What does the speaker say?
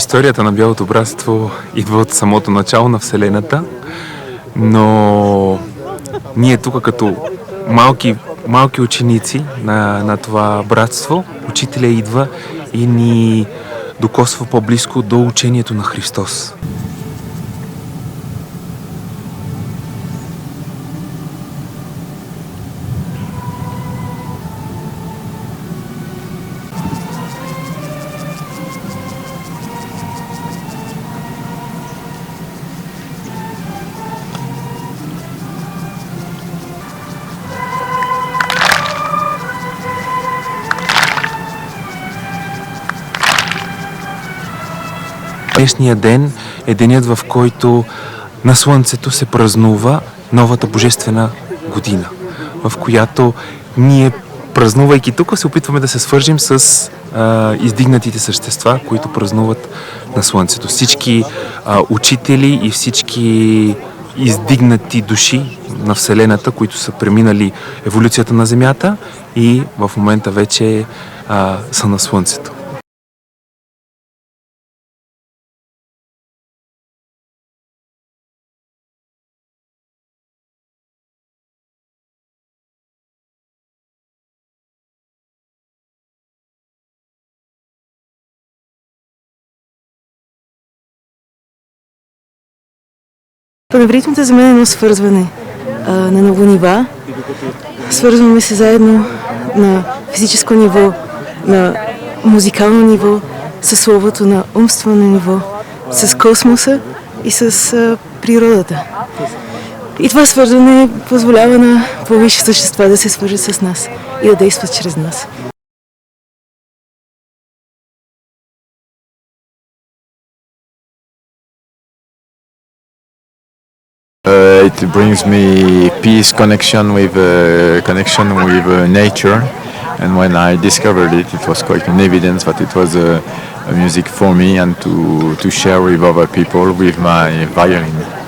Историята на Бялото братство идва от самото начало на Вселената, но ние тук като малки ученици на това братство, учителя идва и ни докосва по-близко до учението на Христос. Днешният ден е денят, в който на Слънцето се празнува новата божествена година, в която ние, празнувайки тук, се опитваме да се свържим с издигнатите същества, които празнуват на Слънцето. Всички учители и всички издигнати души на Вселената, които са преминали еволюцията на Земята и в момента вече са на Слънцето. Паневритмата за мен е едно свързване на много нива. Свързваме се заедно на физическо ниво, на музикално ниво, със словото на умствено ниво, с космоса и с природата. И това свързване позволява на по-висши същества да се свържат с нас и да действат чрез нас. It brings me peace, connection with nature, and when I discovered it, it was quite an evidence that it was a music for me and to share with other people with my violin.